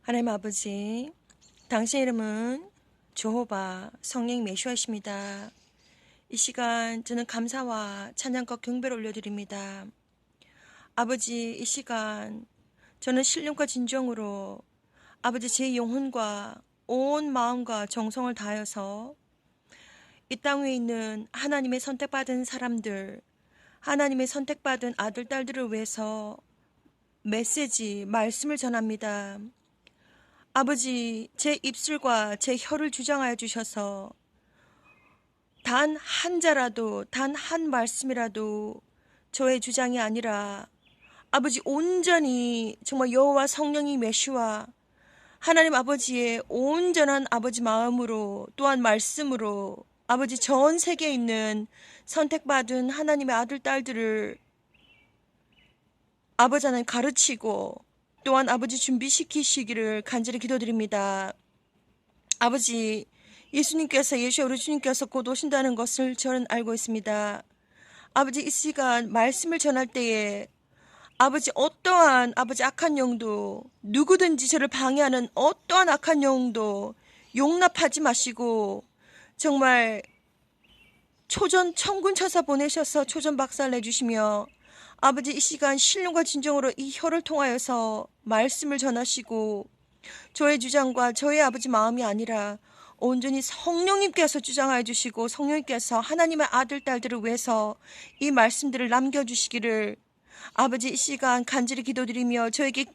하나님 아버지, 당신 이름은 조호바 성령 메시아이십니다. 이 시간 저는 감사와 찬양과 경배를 올려드립니다. 아버지, 이 시간 저는 신령과 진정으로 아버지 제 영혼과 온 마음과 정성을 다하여서 이 땅 위에 있는 하나님의 선택받은 사람들, 하나님의 선택받은 아들, 딸들을 위해서 말씀을 전합니다. 아버지, 제 입술과 제 혀를 주장하여 주셔서 단 한 자라도, 단 한 말씀이라도 저의 주장이 아니라 아버지 온전히 정말 여호와 성령이 메시와 하나님 아버지의 온전한 아버지 마음으로 또한 말씀으로 아버지 전 세계에 있는 선택받은 하나님의 아들, 딸들을 아버지 하나님 가르치고 또한 아버지 준비시키시기를 간절히 기도드립니다. 아버지, 예수와 우리 주님께서 곧 오신다는 것을 저는 알고 있습니다. 아버지, 이 시간 말씀을 전할 때에 아버지 어떠한 아버지 악한 영도 누구든지 저를 방해하는 어떠한 악한 영도 용납하지 마시고 정말 천군 천사 보내셔서 초전 박살 내주시며 아버지 이 시간 신령과 진정으로 이 혀를 통하여서 말씀을 전하시고 저의 주장과 저의 아버지 마음이 아니라 온전히 성령님께서 주장하여 주시고 성령님께서 하나님의 아들 딸들을 위해서 이 말씀들을 남겨주시기를 아버지 이 시간 간절히 기도드리며 저에게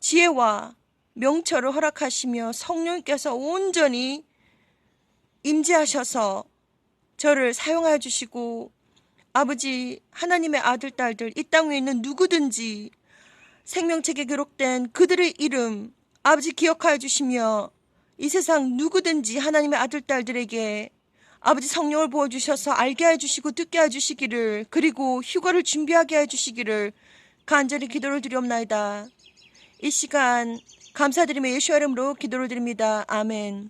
지혜와 명철을 허락하시며 성령님께서 온전히 임재하셔서 저를 사용하여 주시고 아버지 하나님의 아들 딸들 이 땅 위에 있는 누구든지 생명책에 기록된 그들의 이름 아버지 기억하여 주시며 이 세상 누구든지 하나님의 아들 딸들에게 아버지 성령을 부어주셔서 알게 해주시고 듣게 해주시기를 그리고 휴가를 준비하게 해주시기를 간절히 기도를 드리옵나이다. 이 시간 감사드리며 예수의 이름으로 기도를 드립니다. 아멘.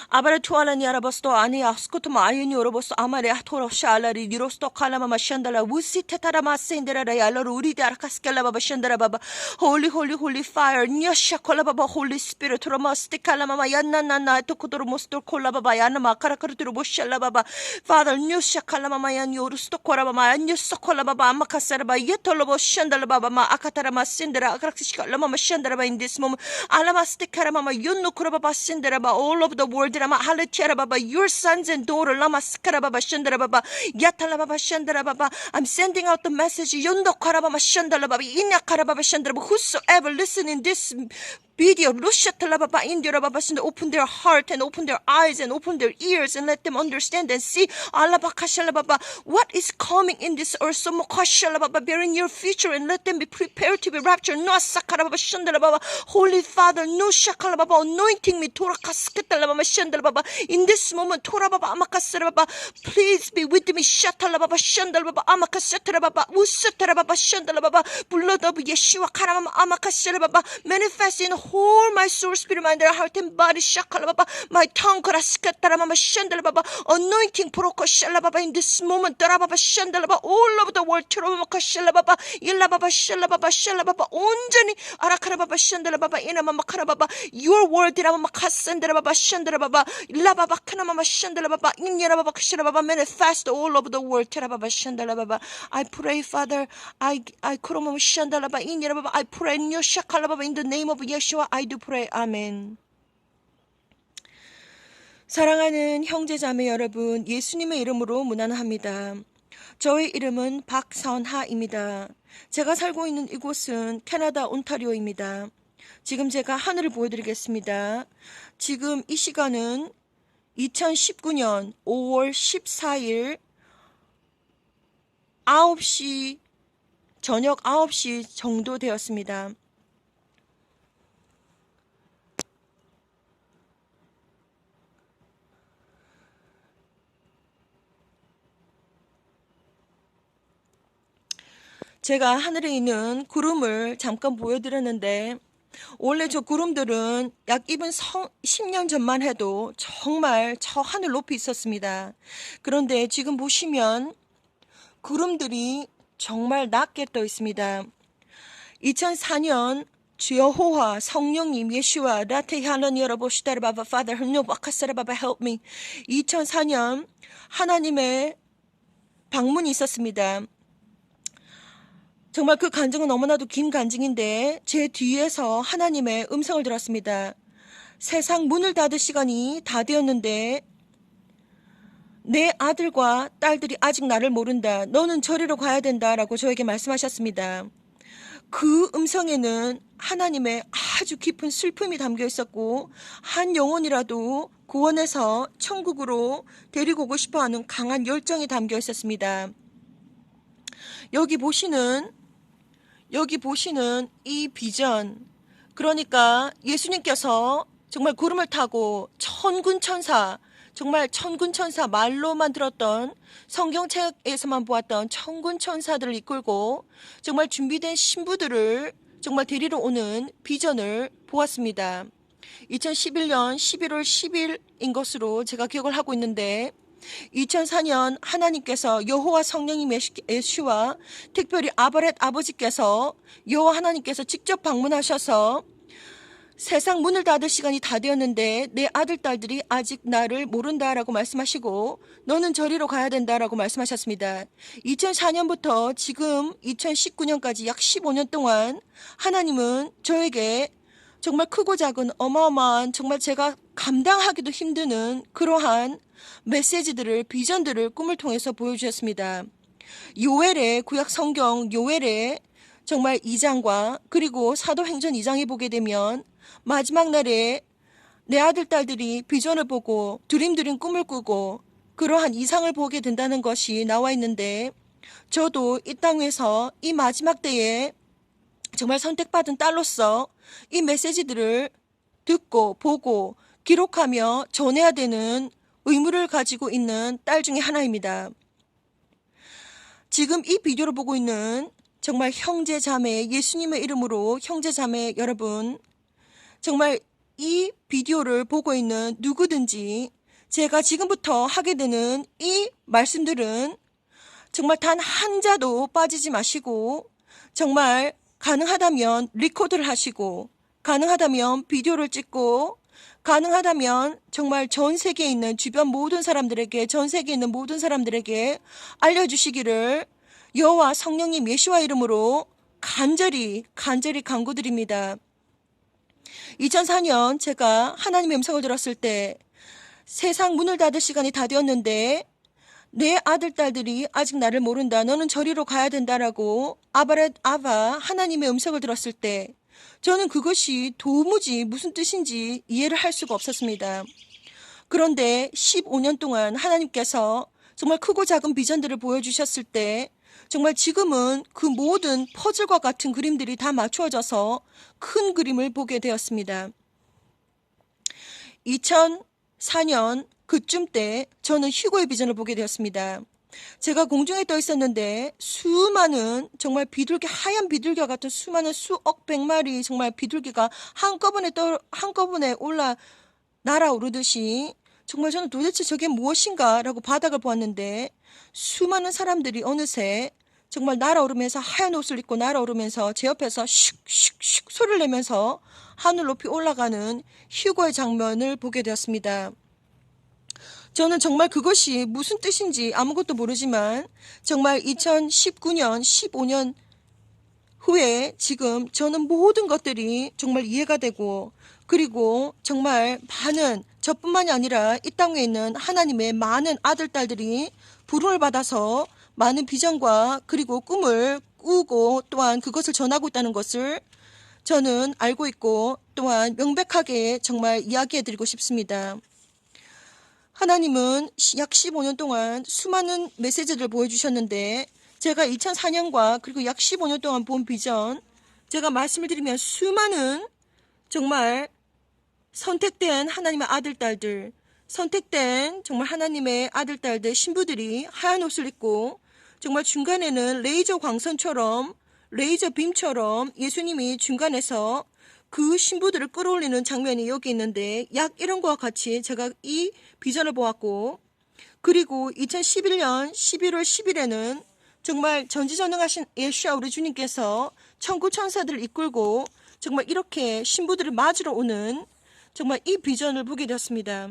아바라 투아라니 아라버스도 아니 아스코토 마이니 오로버스 아마레 아토로 샬라리 니로스토 칼라마마 샨달라 우시 테타라마 센데라라 야로로 우리데 아라카스켈라바바 샨다라바바 홀리 홀리 홀리 파이어 녀샤 콜라바바 홀리 스피릿 로마스티 칼라마마 얀나나나 토코도로 모스토 콜라바바 야나 마카라카르트로 모샬라바바 Father 녀샤 칼라마마 얀 요르스토 콜라바마 녀서 콜라바바 아마카사라바 예톨로보 샨달라바바 마 아카타라마 센데라 아카락시칼라마마 샨다라바 in this moment 알라마스티 카라마마 윤노 콜라바바 센데라바 all of the world Rama Halatiarababa, your sons and daughters, Lama Skarababa Shandarababa, Yatalababa Shandarababa. I'm sending out the message, Yondo Karababa Shandarababa, Inya Karababa Shandarababa, whosoever listening this video, Lushatalababa Indirababa, open their heart and open their eyes and open their ears and let them understand and see Alabakashalababa, what is coming in this earth, so Mokashalababa, bearing your future and let them be prepared to be raptured. No Sakarababa Shandarababa, Holy Father, no Shakalababa, anointing me, Torakaskatalababa Shandarababa, in this moment, Torababa Amakasarababa, please be with me, Shatalababa Shandarababa, Amakasatarababa, Usatarababa Shandarababa, blood of Yeshua Karamama Amakasarababa, manifest in whole my soul, spirit, mind, heart, and body, Shakalababa, my tongue, Karaskatarababa Shandarababa, anointing Prokoshalababa in this moment, Tarababa Shandarababa, all over the world, Turabaka Shalababa, Yelababa Shalababa Shalababa, 온전히 Arakarababa Shandarababa, Inamama Karababa, your word, Ramakasandarababa Shandarababa, Lababa Kanamama Shandarababa, Inyarababa Kasharababa, manifest all over the world, Tarababa Shandarababa. I pray, Father, I Kuromama Shandarababa, Inyarababa, I pray, Nyoshakalababa, in the name of Yeshua, I do pray, Amen. 사랑하는 형제자매 여러분, 예수님의 이름으로 문안합니다. 저의 이름은 박선하입니다. 제가 살고 있는 이곳은 캐나다 온타리오입니다. 지금 제가 하늘을 보여드리겠습니다. 지금 이 시간은 2019년 5월 14일 9시, 저녁 9시 정도 되었습니다. 제가 하늘에 있는 구름을 잠깐 보여드렸는데 원래 저 구름들은 약 10년 전만 해도 정말 저 하늘 높이 있었습니다. 그런데 지금 보시면 구름들이 정말 낮게 떠 있습니다. 2004년 주 여호와 성령님 예수와 라테 하나님 여러보시다르 바바 Father 흠노 바카사라 바바 help me. 2004년 하나님의 방문이 있었습니다. 정말 그 간증은 너무나도 긴 간증인데 제 뒤에서 하나님의 음성을 들었습니다. 세상 문을 닫을 시간이 다 되었는데 내 아들과 딸들이 아직 나를 모른다. 너는 저리로 가야 된다라고 저에게 말씀하셨습니다. 그 음성에는 하나님의 아주 깊은 슬픔이 담겨 있었고 한 영혼이라도 구원해서 천국으로 데리고 오고 싶어하는 강한 열정이 담겨 있었습니다. 여기 보시는 이 비전, 그러니까 예수님께서 정말 구름을 타고 천군천사, 정말 천군천사, 말로만 들었던 성경책에서만 보았던 천군천사들을 이끌고 정말 준비된 신부들을 정말 데리러 오는 비전을 보았습니다. 2011년 11월 10일인 것으로 제가 기억을 하고 있는데 2004년 하나님께서 여호와 성령님 예수와 특별히 아바렛 아버지께서 여호와 하나님께서 직접 방문하셔서 세상 문을 닫을 시간이 다 되었는데 내 아들 딸들이 아직 나를 모른다라고 말씀하시고 너는 저리로 가야 된다라고 말씀하셨습니다. 2004년부터 지금 2019년까지 약 15년 동안 하나님은 저에게 정말 크고 작은 어마어마한 정말 제가 감당하기도 힘드는 그러한 메시지들을, 비전들을 꿈을 통해서 보여주셨습니다. 요엘의 구약 성경 요엘의 정말 2장과 그리고 사도행전 2장에 보게 되면 마지막 날에 내 아들 딸들이 비전을 보고 드림드림 꿈을 꾸고 그러한 이상을 보게 된다는 것이 나와 있는데 저도 이 땅에서 이 마지막 때에 정말 선택받은 딸로서 이 메시지들을 듣고 보고 기록하며 전해야 되는 의무를 가지고 있는 딸 중에 하나입니다. 지금 이 비디오를 보고 있는 정말 형제 자매, 예수님의 이름으로 형제 자매 여러분, 정말 이 비디오를 보고 있는 누구든지 제가 지금부터 하게 되는 이 말씀들은 정말 단 한 자도 빠지지 마시고 정말 가능하다면 리코드를 하시고 가능하다면 비디오를 찍고 가능하다면 정말 전 세계에 있는 주변 모든 사람들에게 전 세계에 있는 모든 사람들에게 알려주시기를 여호와 성령님 예수와 이름으로 간절히 간구드립니다. 2004년 제가 하나님의 음성을 들었을 때 세상 문을 닫을 시간이 다 되었는데 내 아들 딸들이 아직 나를 모른다. 너는 저리로 가야 된다라고 아바렛 아바 하나님의 음성을 들었을 때 저는 그것이 도무지 무슨 뜻인지 이해를 할 수가 없었습니다. 그런데 15년 동안 하나님께서 정말 크고 작은 비전들을 보여주셨을 때 정말 지금은 그 모든 퍼즐과 같은 그림들이 다 맞추어져서 큰 그림을 보게 되었습니다. 2004년 그쯤 때 저는 휴거의 비전을 보게 되었습니다. 제가 공중에 떠 있었는데 수많은 정말 비둘기, 하얀 비둘기와 같은 수많은 수억 백마리 정말 비둘기가 한꺼번에 올라 날아오르듯이 정말 저는 도대체 저게 무엇인가 라고 바닥을 보았는데 수많은 사람들이 어느새 정말 날아오르면서 하얀 옷을 입고 날아오르면서 제 옆에서 슉슉슉 소리를 내면서 하늘 높이 올라가는 휴거의 장면을 보게 되었습니다. 저는 정말 그것이 무슨 뜻인지 아무것도 모르지만 정말 2019년, 15년 후에 지금 저는 모든 것들이 정말 이해가 되고 그리고 정말 많은 저뿐만이 아니라 이 땅에 있는 하나님의 많은 아들, 딸들이 부름을 받아서 많은 비전과 그리고 꿈을 꾸고 또한 그것을 전하고 있다는 것을 저는 알고 있고 또한 명백하게 정말 이야기해드리고 싶습니다. 하나님은 약 15년 동안 수많은 메시지를 보여주셨는데 제가 2004년과 그리고 약 15년 동안 본 비전, 제가 말씀을 드리면 수많은 정말 선택된 하나님의 아들, 딸들, 선택된 정말 하나님의 아들, 딸들, 신부들이 하얀 옷을 입고 정말 중간에는 레이저 광선처럼 레이저 빔처럼 예수님이 중간에서 그 신부들을 끌어올리는 장면이 여기 있는데 약 이런 것과 같이 제가 이 비전을 보았고 그리고 2011년 11월 10일에는 정말 전지전능하신 예수와 우리 주님께서 천구 천사들을 이끌고 정말 이렇게 신부들을 맞으러 오는 정말 이 비전을 보게 되었습니다.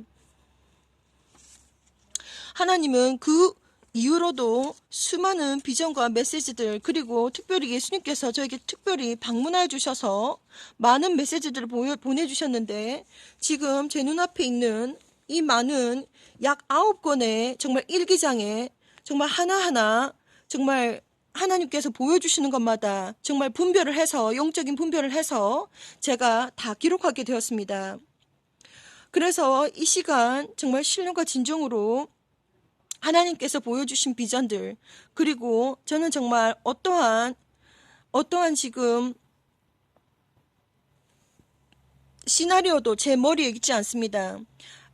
하나님은 그 이후로도 수많은 비전과 메시지들, 그리고 특별히 예수님께서 저에게 특별히 방문하여 주셔서 많은 메시지들을 보내주셨는데, 지금 제 눈앞에 있는 이 많은 약 9권의 정말 일기장에 정말 하나하나 정말 하나님께서 보여주시는 것마다 정말 분별을 해서, 영적인 분별을 해서 제가 다 기록하게 되었습니다. 그래서 이 시간 정말 신령과 진정으로 하나님께서 보여주신 비전들, 그리고 저는 정말 어떠한 지금 시나리오도 제 머리에 있지 않습니다.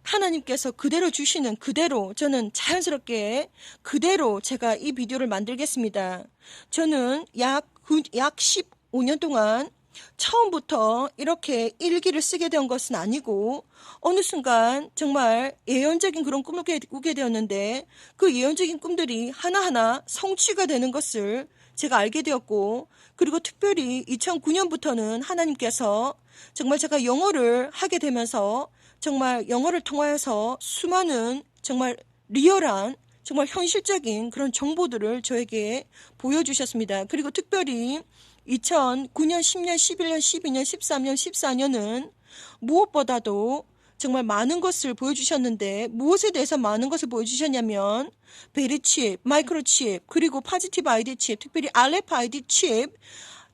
하나님께서 그대로 주시는 그대로 저는 자연스럽게 그대로 제가 이 비디오를 만들겠습니다. 저는 약 15년 동안 처음부터 이렇게 일기를 쓰게 된 것은 아니고, 어느 순간 정말 예언적인 그런 꿈을 꾸게 되었는데, 그 예언적인 꿈들이 하나하나 성취가 되는 것을 제가 알게 되었고, 그리고 특별히 2009년부터는 하나님께서 정말 제가 영어를 하게 되면서 정말 영어를 통하여서 수많은 정말 리얼한 정말 현실적인 그런 정보들을 저에게 보여주셨습니다. 그리고 특별히 2009년, 10년, 11년, 12년, 13년, 14년은 무엇보다도 정말 많은 것을 보여주셨는데, 무엇에 대해서 많은 것을 보여주셨냐면 베리칩, 마이크로칩, 그리고 포지티브 아이디 칩, 특별히 알레프 아이디 칩,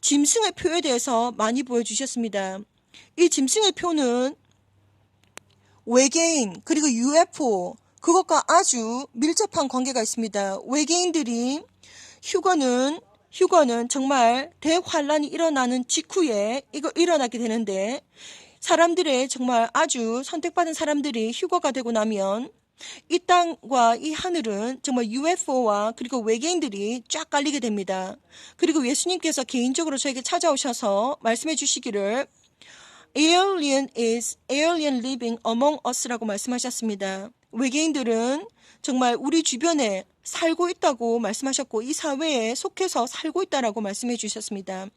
짐승의 표에 대해서 많이 보여주셨습니다. 이 짐승의 표는 외계인 그리고 UFO, 그것과 아주 밀접한 관계가 있습니다. 외계인들이 휴거는 정말 대환란이 일어나는 직후에 일어나게 되는데, 사람들의 정말 아주 선택받은 사람들이 휴거가 되고 나면 이 땅과 이 하늘은 정말 UFO와 그리고 외계인들이 쫙 깔리게 됩니다. 그리고 예수님께서 개인적으로 저에게 찾아오셔서 말씀해 주시기를 Alien is alien living among us라고 말씀하셨습니다. 외계인들은 정말 우리 주변에 살고 있다고 말씀하셨고, 이 사회에 속해서 살고 있다라고 말씀해 주셨습니다.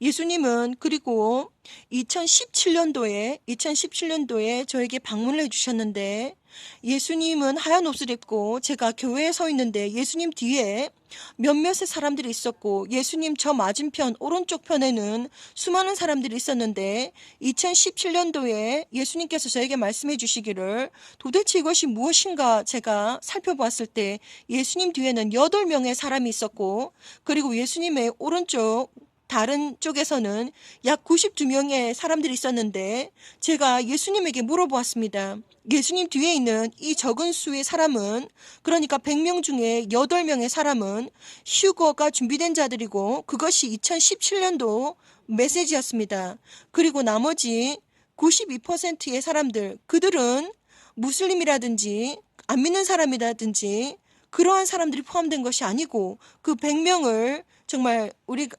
예수님은 그리고 2017년도에 저에게 방문을 해주셨는데, 예수님은 하얀 옷을 입고 제가 교회에 서 있는데 예수님 뒤에 몇몇의 사람들이 있었고, 예수님 저 맞은편 오른쪽 편에는 수많은 사람들이 있었는데, 2017년도에 예수님께서 저에게 말씀해 주시기를 도대체 이것이 무엇인가 제가 살펴보았을 때 예수님 뒤에는 8명의 사람이 있었고, 그리고 예수님의 오른쪽 다른 쪽에서는 약 92명의 사람들이 있었는데, 제가 예수님에게 물어보았습니다. 예수님 뒤에 있는 이 적은 수의 사람은, 그러니까 100명 중에 8명의 사람은 휴거가 준비된 자들이고, 그것이 2017년도 메시지였습니다. 그리고 나머지 92%의 사람들, 그들은 무슬림이라든지 안 믿는 사람이라든지 그러한 사람들이 포함된 것이 아니고, 그 100명을 정말 우리가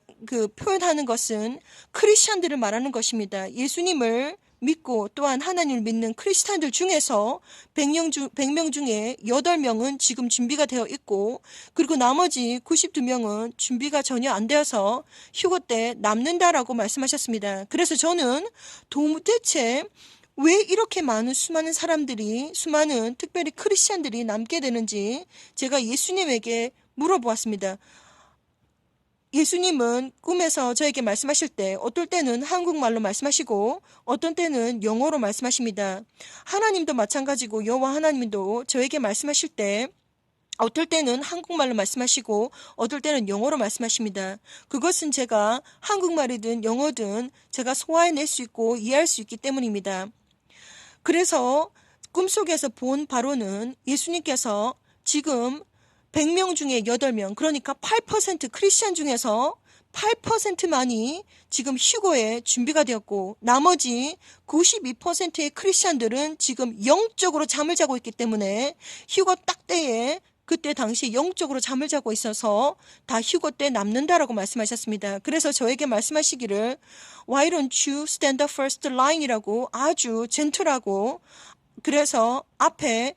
표현하는 것은 크리스찬들을 말하는 것입니다. 예수님을 믿고 또한 하나님을 믿는 크리스찬들 중에서 100명 중에 8명은 지금 준비가 되어 있고, 그리고 나머지 92명은 준비가 전혀 안 되어서 휴거 때 남는다라고 말씀하셨습니다. 그래서 저는 도대체 왜 이렇게 수많은 사람들이, 수많은 특별히 크리스찬들이 남게 되는지 제가 예수님에게 물어보았습니다. 예수님은 꿈에서 저에게 말씀하실 때 어떨 때는 한국말로 말씀하시고 어떤 때는 영어로 말씀하십니다. 하나님도 마찬가지고 여호와 하나님도 저에게 말씀하실 때 어떨 때는 한국말로 말씀하시고 어떨 때는 영어로 말씀하십니다. 그것은 제가 한국말이든 영어든 제가 소화해낼 수 있고 이해할 수 있기 때문입니다. 그래서 꿈속에서 본 바로는 예수님께서 지금 100명 중에 8명, 그러니까 8% 크리스찬 중에서 8%만이 지금 휴거에 준비가 되었고, 나머지 92%의 크리스찬들은 지금 영적으로 잠을 자고 있기 때문에 휴거 딱 때에 그때 당시 영적으로 잠을 자고 있어서 다 휴거 때 남는다라고 말씀하셨습니다. 그래서 저에게 말씀하시기를 Why don't you stand the first line이라고 아주 젠틀하고, 그래서 앞에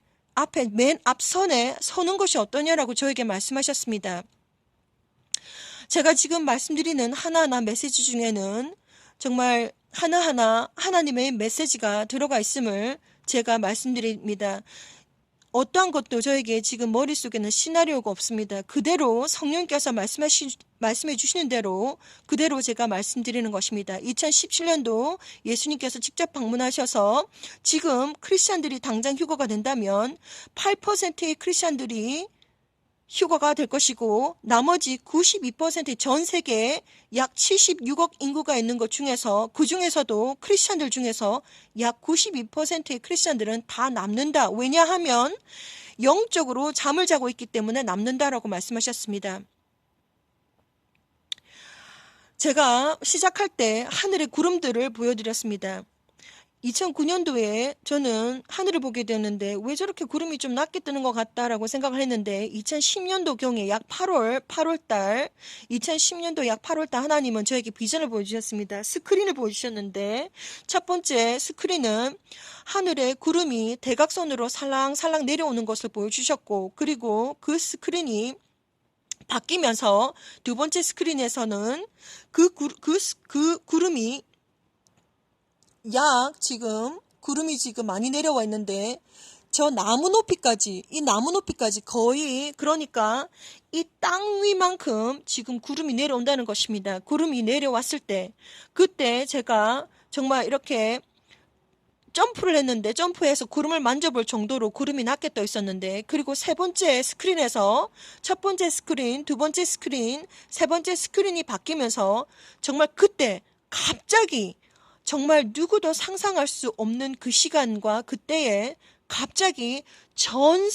맨 앞선에 서는 것이 어떠냐라고 저에게 말씀하셨습니다. 제가 지금 말씀드리는 하나하나 메시지 중에는 정말 하나하나 하나님의 메시지가 들어가 있음을 제가 말씀드립니다. 어떠한 것도 저에게 지금 머릿속에는 시나리오가 없습니다. 그대로 성령께서 말씀해 주시는 대로 그대로 제가 말씀드리는 것입니다. 2017년도 예수님께서 직접 방문하셔서 지금 크리스찬들이 당장 휴거가 된다면 8%의 크리스찬들이 휴거가 될 것이고 나머지 92%의 전 세계에 약 76억 인구가 있는 것 중에서 그 중에서도 크리스찬들 중에서 약 92%의 크리스찬들은 다 남는다. 왜냐하면 영적으로 잠을 자고 있기 때문에 남는다라고 말씀하셨습니다. 제가 시작할 때 하늘의 구름들을 보여드렸습니다. 2009년도에 저는 하늘을 보게 되었는데 왜 저렇게 구름이 좀 낮게 뜨는 것 같다라고 생각을 했는데 2010년도경에 약 8월달 2010년도 약 8월달 하나님은 저에게 비전을 보여주셨습니다. 스크린을 보여주셨는데 첫 번째 스크린은 하늘에 구름이 대각선으로 살랑살랑 내려오는 것을 보여주셨고 그리고 그 스크린이 바뀌면서 두 번째 스크린에서는 그 구름이 지금 구름이 지금 많이 내려와 있는데 이 나무 높이까지 거의 그러니까 이 땅 위만큼 지금 구름이 내려온다는 것입니다. 구름이 내려왔을 때 그때 제가 정말 이렇게 점프를 했는데 점프해서 구름을 만져볼 정도로 구름이 낮게 떠 있었는데 그리고 세 번째 스크린에서 첫 번째 스크린, 두 번째 스크린, 세 번째 스크린이 바뀌면서 정말 그때 갑자기 정말 누구도 상상할 수 없는 그 시간과 그때에 갑자기 전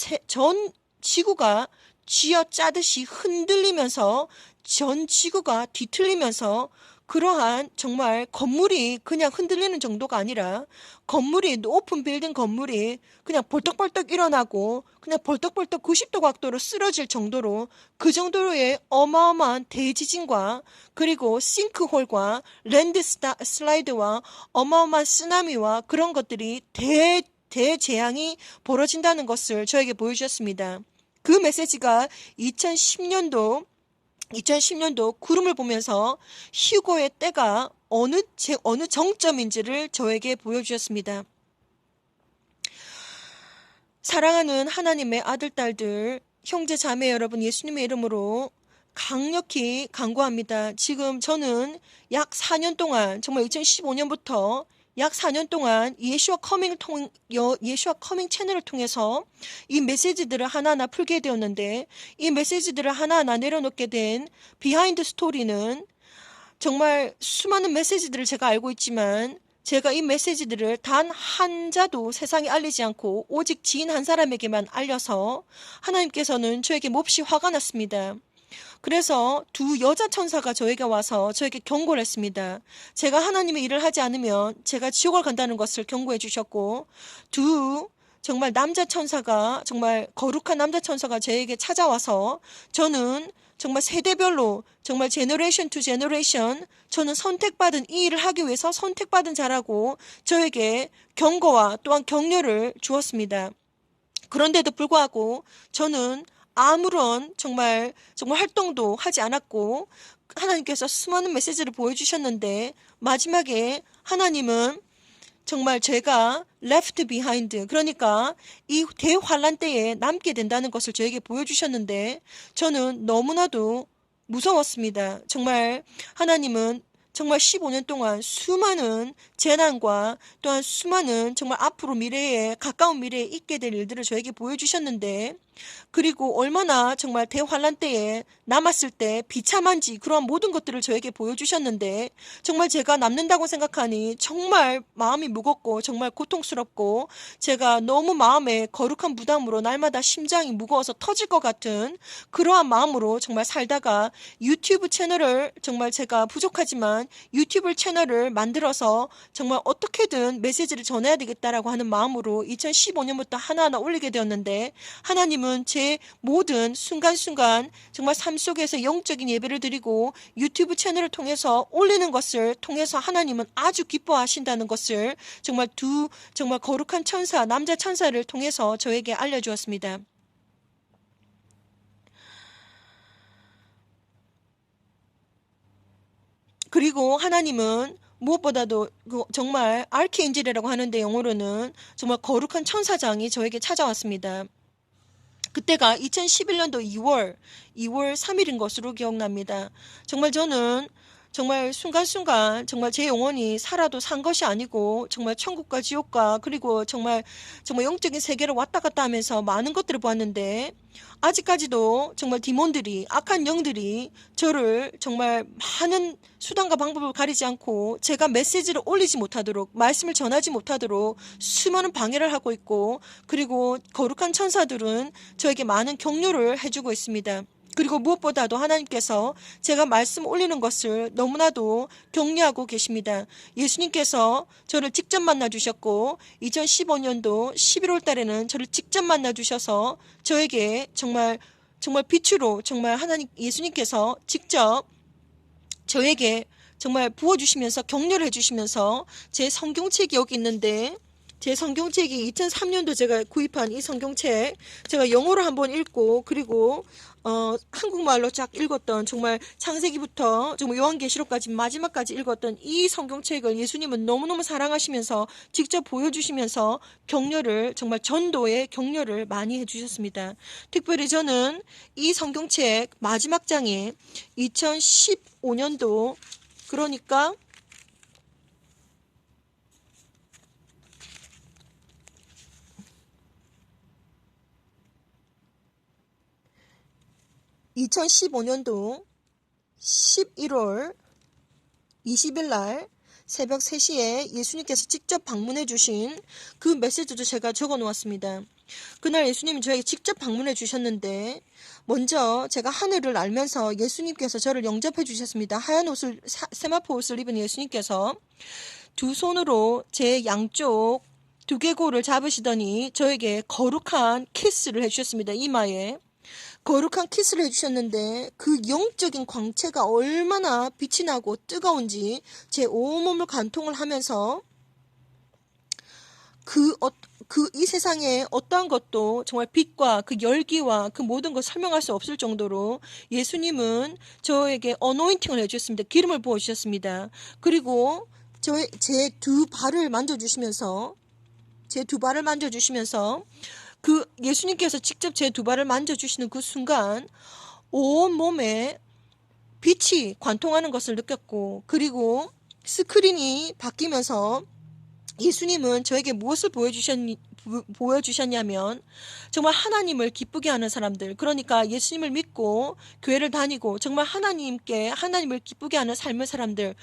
지구가 쥐어짜듯이 흔들리면서 전 지구가 뒤틀리면서 그러한 정말 건물이 그냥 흔들리는 정도가 아니라 건물이 높은 빌딩 건물이 그냥 벌떡벌떡 일어나고 그냥 벌떡벌떡 90도 각도로 쓰러질 정도로 그 정도의 어마어마한 대지진과 그리고 싱크홀과 랜드 슬라이드와 어마어마한 쓰나미와 그런 것들이 대재앙이 벌어진다는 것을 저에게 보여주셨습니다. 그 메시지가 2010년도 구름을 보면서 휴거의 때가 어느 정점인지를 저에게 보여주셨습니다. 사랑하는 하나님의 아들, 딸들, 형제, 자매 여러분 예수님의 이름으로 강력히 강구합니다. 지금 저는 약 4년 동안 정말 2015년부터 약 4년 동안 예수와 커밍 채널을 통해서 이 메시지들을 하나하나 풀게 되었는데 이 메시지들을 하나하나 내려놓게 된 비하인드 스토리는 정말 수많은 메시지들을 제가 알고 있지만 제가 이 메시지들을 단 한 자도 세상에 알리지 않고 오직 지인 한 사람에게만 알려서 하나님께서는 저에게 몹시 화가 났습니다. 그래서 두 여자 천사가 저에게 와서 저에게 경고를 했습니다. 제가 하나님의 일을 하지 않으면 제가 지옥을 간다는 것을 경고해 주셨고 정말 남자 천사가 정말 거룩한 남자 천사가 저에게 찾아와서 저는 정말 세대별로 정말 제너레이션 투 제너레이션 저는 선택받은 이 일을 하기 위해서 선택받은 자라고 저에게 경고와 또한 격려를 주었습니다. 그런데도 불구하고 저는 아무런 정말 활동도 하지 않았고 하나님께서 수많은 메시지를 보여주셨는데 마지막에 하나님은 정말 제가 left behind 그러니까 이 대환란 때에 남게 된다는 것을 저에게 보여주셨는데 저는 너무나도 무서웠습니다. 정말 하나님은 정말 15년 동안 수많은 재난과 또한 수많은 정말 앞으로 미래에 가까운 미래에 있게 될 일들을 저에게 보여주셨는데 그리고 얼마나 정말 대환란 때에 남았을 때 비참한지 그러한 모든 것들을 저에게 보여주셨는데 정말 제가 남는다고 생각하니 정말 마음이 무겁고 정말 고통스럽고 제가 너무 마음에 거룩한 부담으로 날마다 심장이 무거워서 터질 것 같은 그러한 마음으로 정말 살다가 유튜브 채널을 정말 제가 부족하지만 유튜브 채널을 만들어서 정말 어떻게든 메시지를 전해야 되겠다라고 하는 마음으로 2015년부터 하나하나 올리게 되었는데 하나님은 제 모든 순간순간 정말 삶 속에서 영적인 예배를 드리고 유튜브 채널을 통해서 올리는 것을 통해서 하나님은 아주 기뻐하신다는 것을 정말 거룩한 천사, 남자 천사를 통해서 저에게 알려주었습니다. 그리고 하나님은 무엇보다도 정말 아르키엔젤이라고 하는데 영어로는 정말 거룩한 천사장이 저에게 찾아왔습니다. 그때가 2011년도 2월 3일인 것으로 기억납니다. 정말 저는 정말 순간순간 정말 제 영혼이 살아도 산 것이 아니고 정말 천국과 지옥과 그리고 정말 영적인 세계를 왔다 갔다 하면서 많은 것들을 보았는데 아직까지도 정말 디몬들이 악한 영들이 저를 정말 많은 수단과 방법을 가리지 않고 제가 메시지를 올리지 못하도록 말씀을 전하지 못하도록 수많은 방해를 하고 있고 그리고 거룩한 천사들은 저에게 많은 격려를 해주고 있습니다. 그리고 무엇보다도 하나님께서 제가 말씀 올리는 것을 너무나도 격려하고 계십니다. 예수님께서 저를 직접 만나주셨고 2015년도 11월 달에는 저를 직접 만나주셔서 저에게 정말 빛으로 정말 하나님 예수님께서 직접 저에게 정말 부어주시면서 격려를 해주시면서 제 성경책이 여기 있는데 제 성경책이 2003년도 제가 구입한 이 성경책 제가 영어로 한번 읽고 그리고 한국말로 쫙 읽었던 정말 창세기부터 정말 요한계시록까지 마지막까지 읽었던 이 성경책을 예수님은 너무너무 사랑하시면서 직접 보여주시면서 격려를 정말 전도의 격려를 많이 해주셨습니다. 특별히 저는 이 성경책 마지막 장에 2015년도 그러니까 2015년도 11월 20일 날 새벽 3시에 예수님께서 직접 방문해 주신 그 메시지도 제가 적어 놓았습니다. 그날 예수님이 저에게 직접 방문해 주셨는데 먼저 제가 하늘을 날면서 예수님께서 저를 영접해 주셨습니다. 하얀 옷을 세마포 옷을 입은 예수님께서 두 손으로 제 양쪽 두개골을 잡으시더니 저에게 거룩한 키스를 해주셨습니다. 이마에 거룩한 키스를 해주셨는데 그 영적인 광채가 얼마나 빛이 나고 뜨거운지 제 온몸을 관통을 하면서 이 세상에 어떠한 것도 정말 빛과 그 열기와 그 모든 걸 설명할 수 없을 정도로 예수님은 저에게 어노인팅을 해주셨습니다. 기름을 부어주셨습니다. 그리고 제 두 발을 만져주시면서 그 예수님께서 직접 제 두 발을 만져주시는 그 순간 온 몸에 빛이 관통하는 것을 느꼈고 그리고 스크린이 바뀌면서 예수님은 저에게 무엇을 보여주셨냐면 정말 하나님을 기쁘게 하는 사람들 그러니까 예수님을 믿고 교회를 다니고 정말 하나님을 기쁘게 하는 삶의 사람들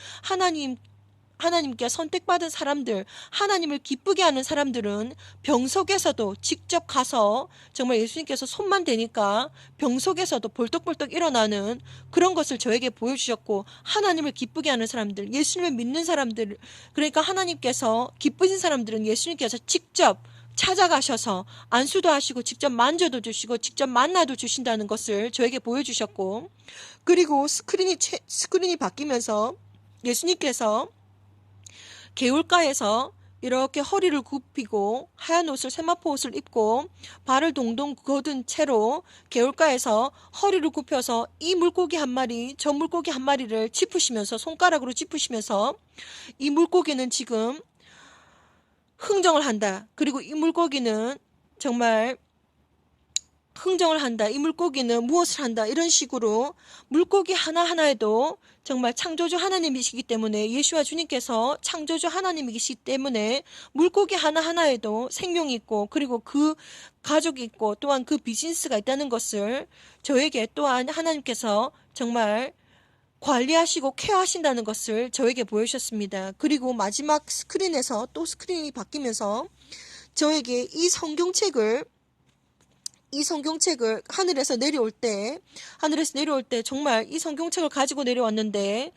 하나님께 선택받은 사람들, 하나님을 기쁘게 하는 사람들은 병석에서도 직접 가서 정말 예수님께서 손만 대니까 병석에서도 벌떡벌떡 일어나는 그런 것을 저에게 보여주셨고 하나님을 기쁘게 하는 사람들, 예수님을 믿는 사람들, 그러니까 하나님께서 기쁘신 사람들은 예수님께서 직접 찾아가셔서 안수도 하시고 직접 만져도 주시고 직접 만나도 주신다는 것을 저에게 보여주셨고 그리고 스크린이 바뀌면서 예수님께서 개울가에서 이렇게 허리를 굽히고 하얀 옷을 세마포 옷을 입고 발을 동동 걷은 채로 개울가에서 허리를 굽혀서 이 물고기 한 마리 저 물고기 한 마리를 짚으시면서 손가락으로 짚으시면서 이 물고기는 지금 흥정을 한다. 그리고 이 물고기는 정말 흥정을 한다. 이 물고기는 무엇을 한다. 이런 식으로 물고기 하나하나에도 정말 창조주 하나님이시기 때문에 예수와 주님께서 창조주 하나님이시기 때문에 물고기 하나하나에도 생명이 있고 그리고 그 가족이 있고 또한 그 비즈니스가 있다는 것을 저에게 또한 하나님께서 정말 관리하시고 케어하신다는 것을 저에게 보여주셨습니다. 그리고 마지막 스크린에서 또 스크린이 바뀌면서 저에게 이 성경책을 하늘에서 내려올 때 정말 이 성경책을 가지고 내려왔는데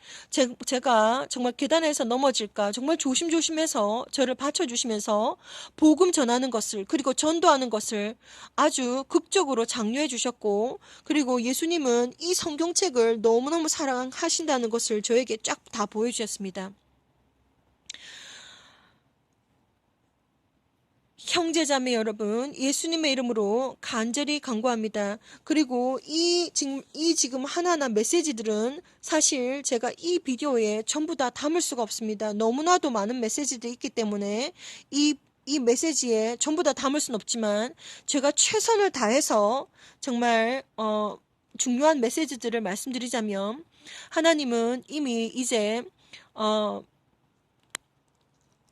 제가 정말 계단에서 넘어질까 정말 조심조심해서 저를 받쳐주시면서 복음 전하는 것을 그리고 전도하는 것을 아주 극적으로 장려해 주셨고 그리고 예수님은 이 성경책을 너무너무 사랑하신다는 것을 저에게 쫙 다 보여주셨습니다. 형제자매 여러분, 예수님의 이름으로 간절히 간구합니다. 그리고 이 지금 하나하나 메시지들은 사실 제가 이 비디오에 전부 다 담을 수가 없습니다. 너무나도 많은 메시지들이 있기 때문에 이 메시지에 전부 다 담을 수는 없지만 제가 최선을 다해서 정말 중요한 메시지들을 말씀드리자면, 하나님은 이미 이제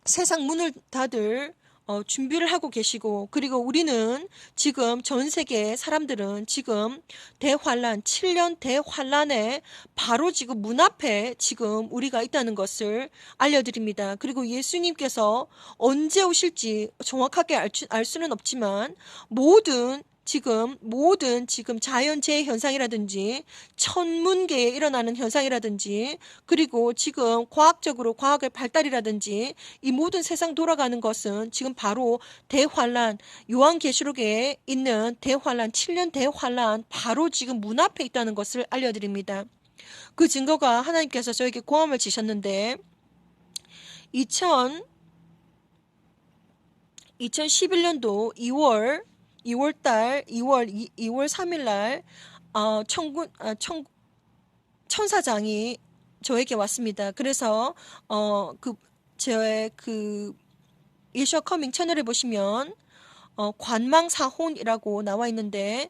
세상 문을 닫을 준비를 하고 계시고, 그리고 우리는 지금 전 세계 사람들은 지금 대환란, 7년 대환란에 바로 지금 문 앞에 지금 우리가 있다는 것을 알려드립니다. 그리고 예수님께서 언제 오실지 정확하게 알 수는 없지만 모든 지금 자연재해 현상이라든지 천문계에 일어나는 현상이라든지, 그리고 지금 과학의 발달이라든지 이 모든 세상 돌아가는 것은 지금 바로 대환란, 요한계시록에 있는 대환란, 7년 대환란 바로 지금 문 앞에 있다는 것을 알려드립니다. 그 증거가 하나님께서 저에게 고함을 지셨는데, 2011년도 2월 3일 날 천사장이 저에게 왔습니다. 그래서 제 예수와 커밍 채널에 보시면 관망사혼이라고 나와 있는데,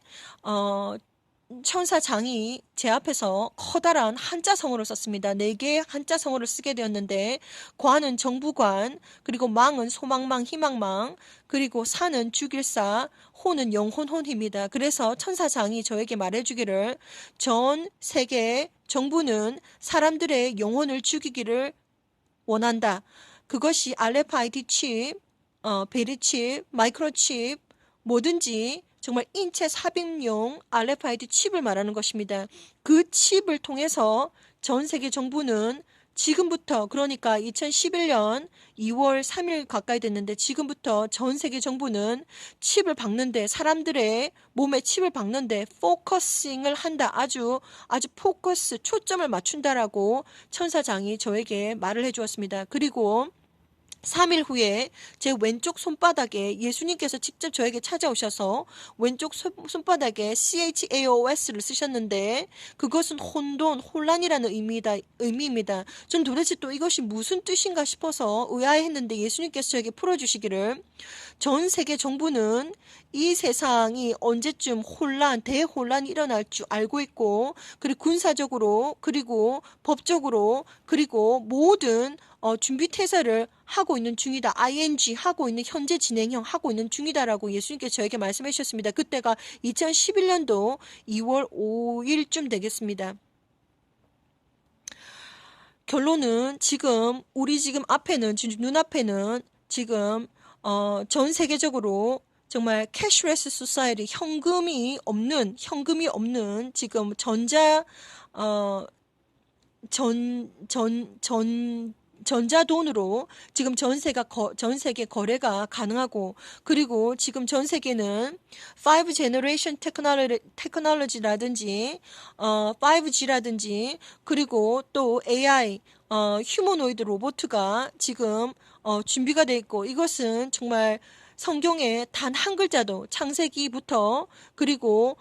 천사장이 제 앞에서 커다란 한자성어를 썼습니다. 4개의 한자성어를 쓰게 되었는데, 관은 정부관, 그리고 망은 소망망, 희망망, 그리고 사는 주길사, 혼은 영혼혼입니다. 그래서 천사장이 저에게 말해주기를, 전 세계 정부는 사람들의 영혼을 죽이기를 원한다. 그것이 RFID 칩, 베리 칩, 마이크로 칩, 뭐든지 정말 인체 삽입용 RFID 칩을 말하는 것입니다. 그 칩을 통해서 전 세계 정부는 지금부터, 그러니까 2011년 2월 3일 가까이 됐는데, 지금부터 전 세계 정부는 칩을 박는데, 사람들의 몸에 칩을 박는데 포커싱을 한다. 아주 포커스, 초점을 맞춘다라고 천사장이 저에게 말을 해주었습니다. 그리고 3일 후에 제 왼쪽 손바닥에 예수님께서 직접 저에게 찾아오셔서 왼쪽 손바닥에 CHAOS를 쓰셨는데, 그것은 혼란이라는 의미입니다. 전 도대체 또 이것이 무슨 뜻인가 싶어서 의아해했는데, 예수님께서 저에게 풀어주시기를, 전 세계 정부는 이 세상이 언제쯤 대혼란이 일어날 줄 알고 있고, 그리고 군사적으로, 그리고 법적으로, 그리고 모든 준비 태세를 하고 있는 중이다. ING 하고 있는, 현재 진행형 하고 있는 중이다라고 예수님께서 저에게 말씀해 주셨습니다. 그때가 2011년도 2월 5일쯤 되겠습니다. 결론은 지금 우리 지금 앞에는, 눈앞에는 지금 전 세계적으로 정말 캐시레스 소사이티, 현금이 없는 지금 전자돈으로 지금 전 세계 거래가 가능하고, 그리고 지금 전 세계는 5 제너레이션 테크놀로지라든지 5G라든지, 그리고 또 AI, 휴머노이드 로봇가 지금 준비가 돼 있고, 이것은 정말 성경에 단 한 글자도, 창세기부터, 그리고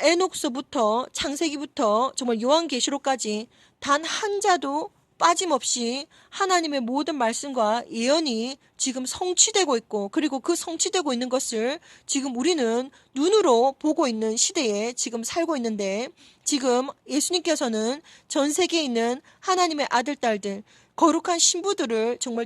에녹서부터, 창세기부터 정말 요한계시록까지 단 한 자도 빠짐없이 하나님의 모든 말씀과 예언이 지금 성취되고 있고, 그리고 그 성취되고 있는 것을 지금 우리는 눈으로 보고 있는 시대에 지금 살고 있는데, 지금 예수님께서는 전 세계에 있는 하나님의 아들, 딸들, 거룩한 신부들을 정말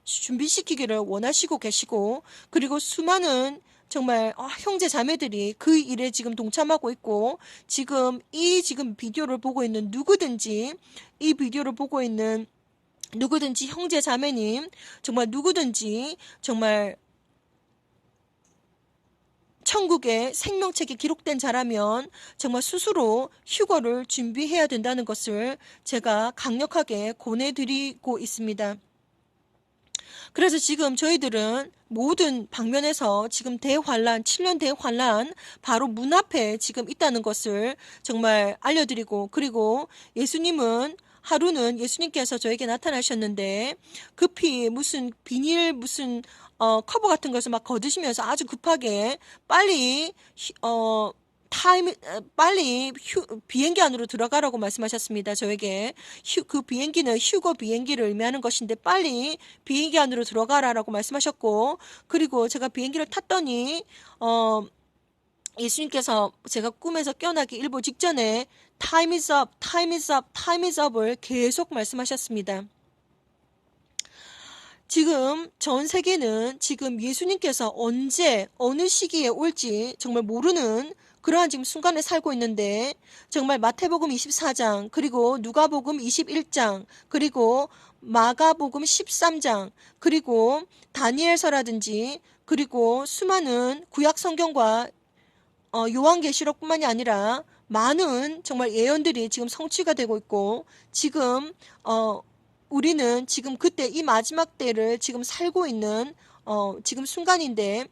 준비시키기를 원하시고 계시고, 그리고 수많은 정말 형제 자매들이 그 일에 지금 동참하고 있고, 지금 비디오를 보고 있는 누구든지, 이 비디오를 보고 있는 누구든지 형제 자매님, 정말 누구든지 정말 천국의 생명책에 기록된 자라면 정말 스스로 휴거를 준비해야 된다는 것을 제가 강력하게 권해드리고 있습니다. 그래서 지금 저희들은 모든 방면에서 지금 대환란, 7년 대환란 바로 문 앞에 지금 있다는 것을 정말 알려드리고, 그리고 예수님은 하루는 예수님께서 저에게 나타나셨는데 급히 무슨 비닐 무슨 커버 같은 것을 막 걷으시면서 아주 급하게 빨리 빨리 비행기 안으로 들어가라고 말씀하셨습니다. 저에게 그 비행기는 휴거 비행기를 의미하는 것인데 빨리 비행기 안으로 들어가라라고 말씀하셨고, 그리고 제가 비행기를 탔더니 예수님께서 제가 꿈에서 깨어나기 일보 직전에 Time is up, time is up, time is up을 계속 말씀하셨습니다. 지금 전 세계는 지금 예수님께서 언제 어느 시기에 올지 정말 모르는 그러한 지금 순간에 살고 있는데, 정말 마태복음 24장, 그리고 누가복음 21장, 그리고 마가복음 13장, 그리고 다니엘서라든지, 그리고 수많은 구약 성경과 요한계시록뿐만이 아니라 많은 정말 예언들이 지금 성취가 되고 있고, 지금 우리는 지금 그때 이 마지막 때를 지금 살고 있는 지금 순간인데,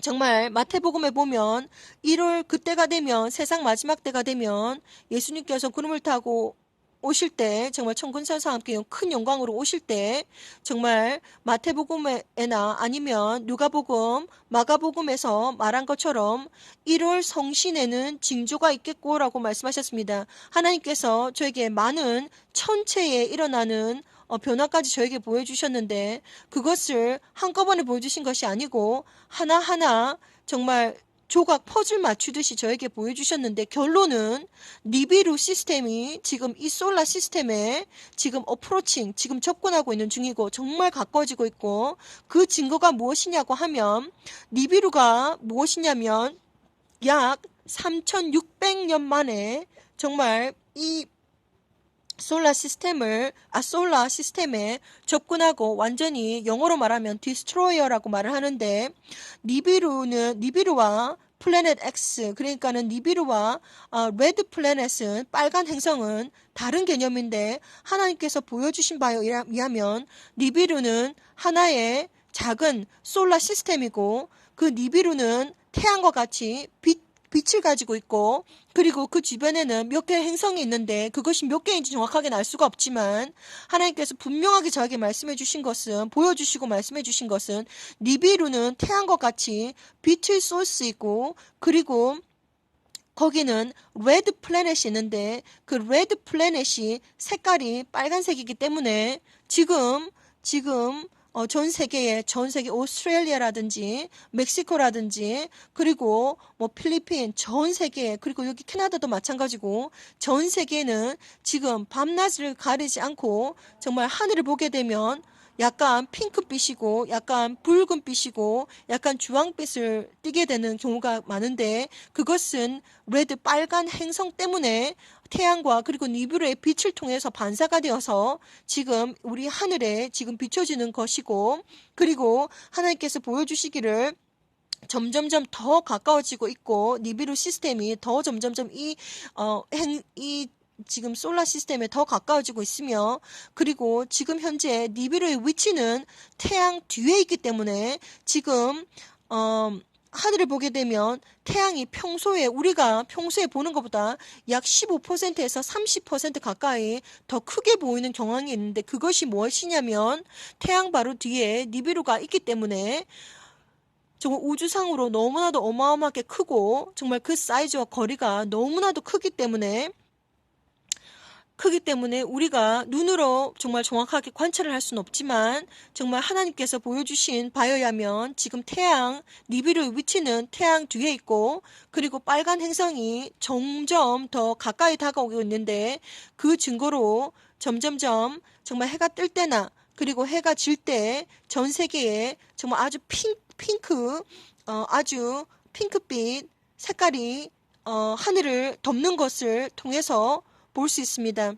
정말 마태복음에 보면 1월 그때가 되면, 세상 마지막 때가 되면 예수님께서 구름을 타고 오실 때, 정말 천군천사와 함께 큰 영광으로 오실 때, 정말 마태복음에나 아니면 누가복음, 마가복음에서 말한 것처럼 1월 성신에는 징조가 있겠고라고 말씀하셨습니다. 하나님께서 저에게 많은 천체에 일어나는 변화까지 저에게 보여주셨는데, 그것을 한꺼번에 보여주신 것이 아니고 하나하나 정말 조각 퍼즐 맞추듯이 저에게 보여주셨는데, 결론은 니비루 시스템이 지금 이 솔라 시스템에 지금 어프로칭, 지금 접근하고 있는 중이고 정말 가까워지고 있고, 그 증거가 무엇이냐고 하면, 니비루가 무엇이냐면 약 3600년 만에 정말 이 솔라 시스템에 접근하고, 완전히 영어로 말하면 디스트로이어라고 말을 하는데, 니비루와 플래닛 X, 그러니까는 니비루와 레드 플래닛은, 빨간 행성은 다른 개념인데, 하나님께서 보여주신 바에 의하면 니비루는 하나의 작은 솔라 시스템이고, 그 니비루는 태양과 같이 빛을 가지고 있고, 그리고 그 주변에는 몇 개의 행성이 있는데 그것이 몇 개인지 정확하게 알 수가 없지만, 하나님께서 분명하게 저에게 말씀해 주신 것은, 보여주시고 말씀해 주신 것은, 니비루는 태양과 같이 빛을 쏠 수 있고, 그리고 거기는 레드 플래닛이 있는데 그 레드 플래닛이 색깔이 빨간색이기 때문에 지금 전 세계 오스트레일리아라든지 멕시코라든지, 그리고 뭐 필리핀, 전 세계, 그리고 여기 캐나다도 마찬가지고, 전 세계는 지금 밤낮을 가리지 않고 정말 하늘을 보게 되면 약간 핑크빛이고 약간 붉은빛이고 약간 주황빛을 띠게 되는 경우가 많은데, 그것은 레드 빨간 행성 때문에 태양과 그리고 니비루의 빛을 통해서 반사가 되어서 지금 우리 하늘에 지금 비춰지는 것이고, 그리고 하나님께서 보여주시기를 점점점 더 가까워지고 있고, 니비루 시스템이 더 점점점 이 지금 솔라 시스템에 더 가까워지고 있으며, 그리고 지금 현재 니비루의 위치는 태양 뒤에 있기 때문에 지금 하늘을 보게 되면 태양이 우리가 평소에 보는 것보다 약 15%에서 30% 가까이 더 크게 보이는 경향이 있는데, 그것이 무엇이냐면 태양 바로 뒤에 니비루가 있기 때문에 정말 우주상으로 너무나도 어마어마하게 크고, 정말 그 사이즈와 거리가 너무나도 크기 때문에 우리가 눈으로 정말 정확하게 관찰을 할 수는 없지만, 정말 하나님께서 보여주신 바에 의하면 지금 니비루의 위치는 태양 뒤에 있고, 그리고 빨간 행성이 점점 더 가까이 다가오고 있는데, 그 증거로 점점점 정말 해가 뜰 때나 그리고 해가 질 때 전 세계에 정말 아주 아주 핑크빛 색깔이 하늘을 덮는 것을 통해서 볼 수 있습니다.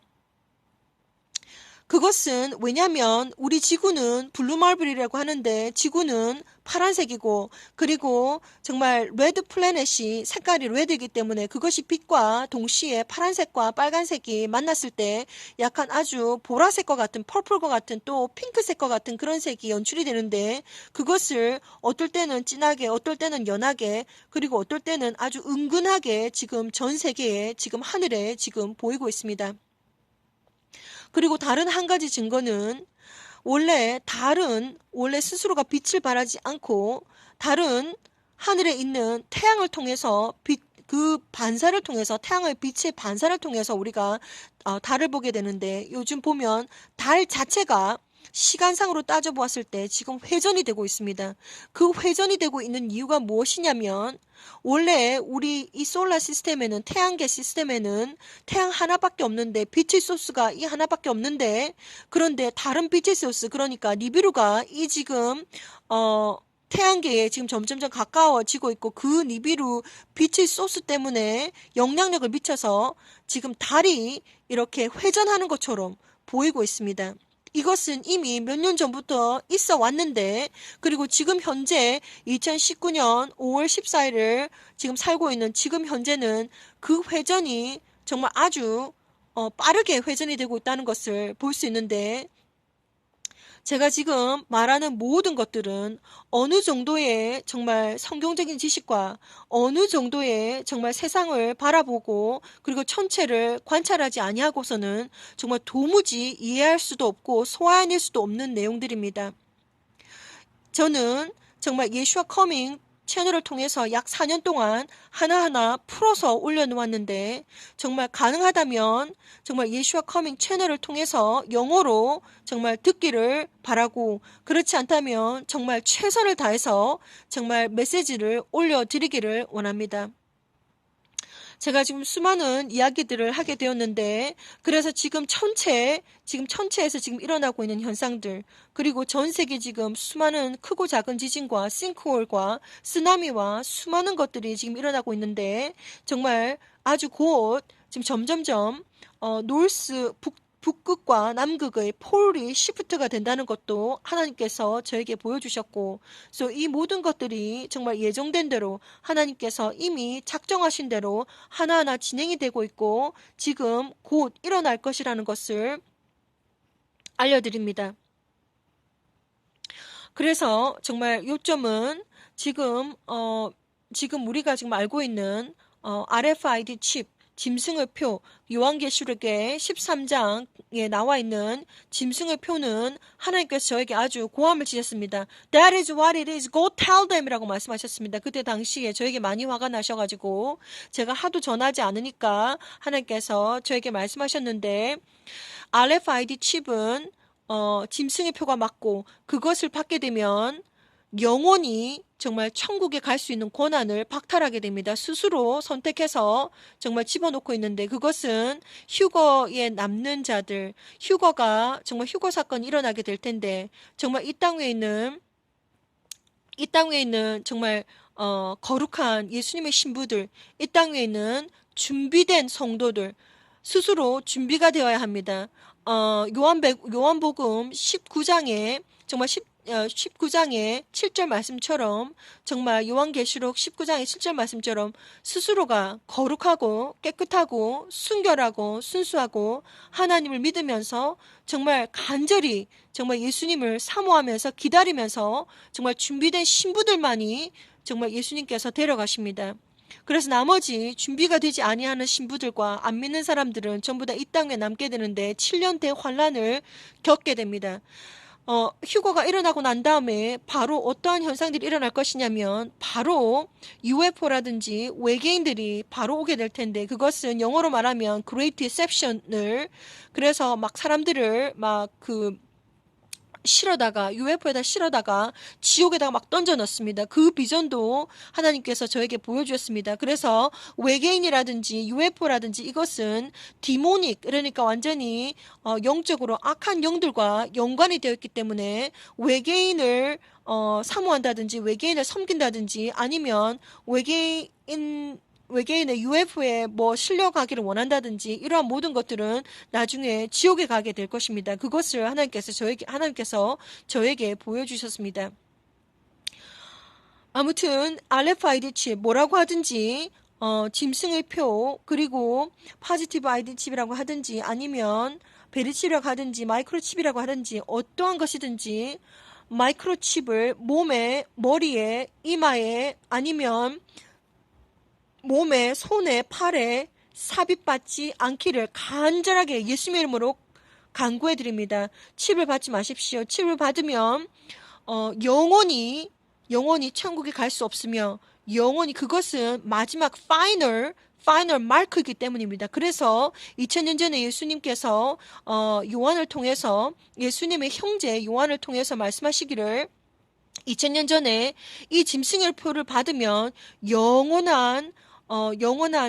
그것은 왜냐면 우리 지구는 블루마블이라고 하는데 지구는 파란색이고, 그리고 정말 레드 플래닛이 색깔이 레드이기 때문에 그것이 빛과 동시에 파란색과 빨간색이 만났을 때 약간 아주 보라색과 같은, 퍼플과 같은, 또 핑크색과 같은 그런 색이 연출이 되는데, 그것을 어떨 때는 진하게, 어떨 때는 연하게, 그리고 어떨 때는 아주 은근하게 지금 전 세계에 지금 하늘에 지금 보이고 있습니다. 그리고 다른 한 가지 증거는 원래 스스로가 빛을 발하지 않고 달은 하늘에 있는 태양을 통해서 그 반사를 통해서 태양의 빛의 반사를 통해서 우리가 달을 보게 되는데, 요즘 보면 달 자체가 시간상으로 따져보았을 때 지금 회전이 되고 있습니다. 그 회전이 되고 있는 이유가 무엇이냐면, 원래 우리 이 솔라 시스템에는, 태양계 시스템에는 태양 하나밖에 없는데, 빛의 소스가 이 하나밖에 없는데, 그런데 다른 빛의 소스, 그러니까 니비루가 이 지금 태양계에 지금 점점점 가까워지고 있고, 그 니비루 빛의 소스 때문에 영향력을 미쳐서 지금 달이 이렇게 회전하는 것처럼 보이고 있습니다. 이것은 이미 몇 년 전부터 있어 왔는데, 그리고 지금 현재 2019년 5월 14일을 지금 살고 있는 지금 현재는 그 회전이 정말 아주 빠르게 회전이 되고 있다는 것을 볼 수 있는데, 제가 지금 말하는 모든 것들은 어느 정도의 정말 성경적인 지식과 어느 정도의 정말 세상을 바라보고 그리고 천체를 관찰하지 아니하고서는 정말 도무지 이해할 수도 없고 소화해낼 수도 없는 내용들입니다. 저는 정말 예슈아 커밍 채널을 통해서 약 4년 동안 하나하나 풀어서 올려놓았는데, 정말 가능하다면 정말 예슈아 커밍 채널을 통해서 영어로 정말 듣기를 바라고, 그렇지 않다면 정말 최선을 다해서 정말 메시지를 올려드리기를 원합니다. 제가 지금 수많은 이야기들을 하게 되었는데, 그래서 지금 천체에서 지금 일어나고 있는 현상들, 그리고 전 세계 지금 수많은 크고 작은 지진과 싱크홀과 쓰나미와 수많은 것들이 지금 일어나고 있는데, 정말 아주 곧 지금 점점점 북극과 남극의 폴이 시프트가 된다는 것도 하나님께서 저에게 보여주셨고, 그래서 이 모든 것들이 정말 예정된 대로 하나님께서 이미 작정하신 대로 하나하나 진행이 되고 있고 지금 곧 일어날 것이라는 것을 알려드립니다. 그래서 정말 요점은 지금 우리가 지금 알고 있는 RFID 칩, 짐승의 표, 요한계시록의 13장에 나와 있는 짐승의 표는 하나님께서 저에게 아주 고함을 지셨습니다. That is what it is. Go tell them 이라고 말씀하셨습니다. 그때 당시에 저에게 많이 화가 나셔가지고 제가 하도 전하지 않으니까 하나님께서 저에게 말씀하셨는데, RFID 칩은 짐승의 표가 맞고, 그것을 받게 되면 영원히 정말 천국에 갈 수 있는 권한을 박탈하게 됩니다. 스스로 선택해서 정말 집어넣고 있는데, 그것은 휴거에 남는 자들, 정말 휴거 사건이 일어나게 될 텐데, 정말 이 땅에 있는 정말 거룩한 예수님의 신부들, 이 땅에 있는 준비된 성도들, 스스로 준비가 되어야 합니다. 요한복음 19장에 정말 19장의 7절 말씀처럼, 정말 요한계시록 19장의 7절 말씀처럼 스스로가 거룩하고 깨끗하고 순결하고 순수하고 하나님을 믿으면서 정말 간절히 정말 예수님을 사모하면서 기다리면서 정말 준비된 신부들만이 정말 예수님께서 데려가십니다. 그래서 나머지 준비가 되지 아니하는 신부들과 안 믿는 사람들은 전부 다 이 땅에 남게 되는데 7년 대환란을 겪게 됩니다. 휴거가 일어나고 난 다음에 바로 어떠한 현상들이 일어날 것이냐면, 바로 UFO라든지 외계인들이 바로 오게 될 텐데, 그것은 영어로 말하면 Great Deception을, 그래서 막 사람들을 UFO에다 실어다가 지옥에다가 막 던져 넣습니다. 그 비전도 하나님께서 저에게 보여주셨습니다. 그래서 외계인이라든지 UFO라든지 이것은 디모닉, 그러니까 완전히 영적으로 악한 영들과 연관이 되어 있기 때문에 외계인을 사모한다든지 외계인을 섬긴다든지 아니면 외계인의 UFO에 실려가기를 원한다든지 이러한 모든 것들은 나중에 지옥에 가게 될 것입니다. 그것을 하나님께서 저에게 보여주셨습니다. 아무튼 RFID 칩 뭐라고 하든지, 짐승의 표, 그리고 포지티브 아이디 칩이라고 하든지 아니면 베리칩이라고 하든지 마이크로칩이라고 하든지 어떠한 것이든지 마이크로칩을 몸에, 머리에, 이마에 아니면 몸에, 손에, 팔에 삽입받지 않기를 간절하게 예수님의 이름으로 간구해 드립니다. 칩을 받지 마십시오. 칩을 받으면 영원히 천국에 갈 수 없으며 영원히 그것은 마지막 파이널 마크이기 때문입니다. 그래서 2000년 전에 예수님께서 요한을 통해서 예수님의 형제 요한을 통해서 말씀하시기를 2000년 전에 이 짐승의 표를 받으면 영원한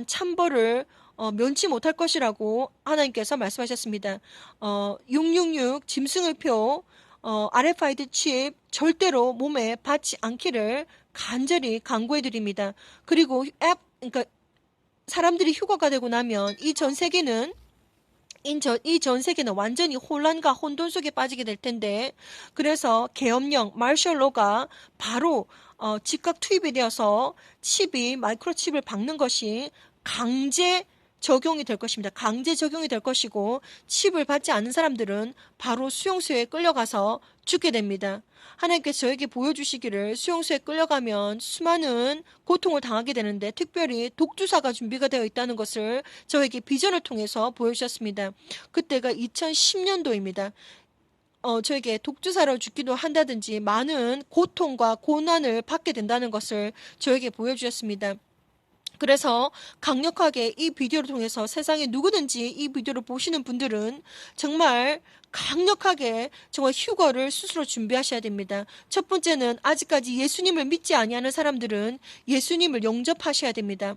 참벌을 면치 못할 것이라고 하나님께서 말씀하셨습니다. 666 짐승의 표 RFID 칩 절대로 몸에 받지 않기를 간절히 간구해 드립니다. 그리고 그러니까 사람들이 휴거가 되고 나면 이 전 세계는 완전히 혼란과 혼돈 속에 빠지게 될 텐데, 그래서 계엄령 마셜로가 바로 즉각 투입이 되어서 마이크로칩을 박는 것이 강제 적용이 될 것입니다. 강제 적용이 될 것이고, 칩을 받지 않는 사람들은 바로 수용소에 끌려가서 죽게 됩니다. 하나님께서 저에게 보여주시기를 수용소에 끌려가면 수많은 고통을 당하게 되는데, 특별히 독주사가 준비가 되어 있다는 것을 저에게 비전을 통해서 보여주셨습니다. 그때가 2010년도입니다. 저에게 독주사로 죽기도 한다든지 많은 고통과 고난을 받게 된다는 것을 저에게 보여주셨습니다. 그래서 강력하게 이 비디오를 통해서 세상에 누구든지 이 비디오를 보시는 분들은 정말 강력하게 정말 휴거를 스스로 준비하셔야 됩니다. 첫 번째는 아직까지 예수님을 믿지 아니하는 사람들은 예수님을 영접하셔야 됩니다.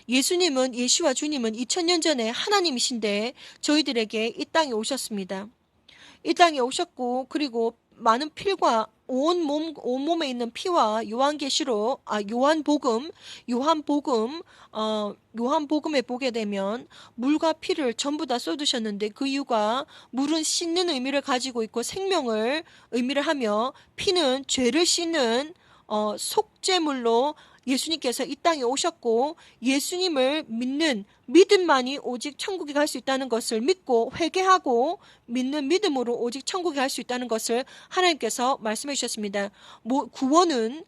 예수와 주님은 2000년 전에 하나님이신데 저희들에게 이 땅에 오셨습니다. 이 땅에 오셨고, 그리고 많은 필과 온몸에 있는 피와 요한복음에 보게 되면 물과 피를 전부 다 쏟으셨는데, 그 이유가 물은 씻는 의미를 가지고 있고 생명을 의미를 하며, 피는 죄를 씻는 속죄물로 예수님께서 이 땅에 오셨고, 예수님을 믿는 믿음만이 오직 천국에 갈 수 있다는 것을 믿고 회개하고 믿는 믿음으로 오직 천국에 갈 수 있다는 것을 하나님께서 말씀해 주셨습니다. 모든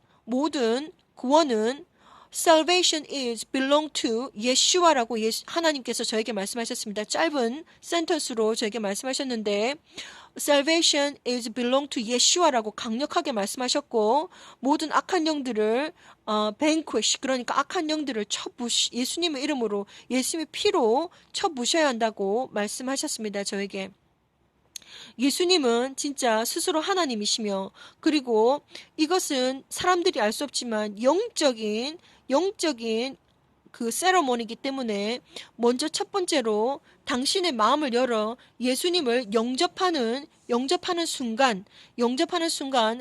구원은 Salvation is belong to 예슈아라고 하나님께서 저에게 말씀하셨습니다. 짧은 센턴스로 저에게 말씀하셨는데, Salvation is belong to 예슈아라고 강력하게 말씀하셨고, 모든 악한 영들을 vanquish, 그러니까 악한 영들을 예수님의 이름으로, 예수님의 피로 쳐부셔야 한다고 말씀하셨습니다. 저에게. 예수님은 진짜 스스로 하나님이시며, 그리고 이것은 사람들이 알 수 없지만 영적인 그 세러머니이기 때문에 먼저 첫 번째로 당신의 마음을 열어 예수님을 영접하는 순간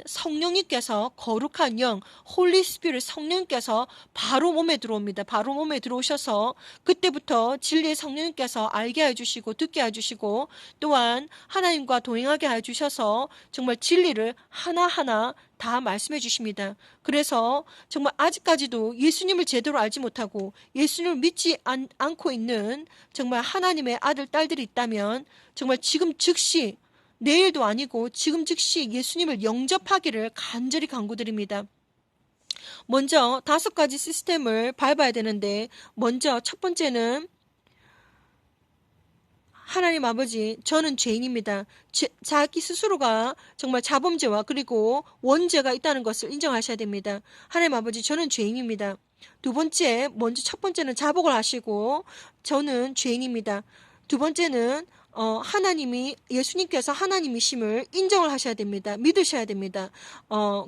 성령님께서, 거룩한 영 홀리 스피릿 성령님께서 바로 몸에 들어옵니다. 바로 몸에 들어오셔서 그때부터 진리의 성령님께서 알게 해주시고 듣게 해주시고, 또한 하나님과 동행하게 해주셔서 정말 진리를 하나하나 다 말씀해 주십니다. 그래서 정말 아직까지도 예수님을 제대로 알지 못하고 예수님을 믿지 않고 있는 정말 하나님의 아들, 딸들이 있다면 정말 지금 즉시, 내일도 아니고 지금 즉시 예수님을 영접하기를 간절히 간구드립니다. 먼저 5가지 시스템을 밟아야 되는데, 먼저 첫 번째는 하나님 아버지, 저는 죄인입니다. 자기 스스로가 정말 자범죄와 그리고 원죄가 있다는 것을 인정하셔야 됩니다. 하나님 아버지, 저는 죄인입니다. 첫 번째는 자복을 하시고, 저는 죄인입니다. 두 번째는 예수님께서 하나님이심을 인정을 하셔야 됩니다. 믿으셔야 됩니다.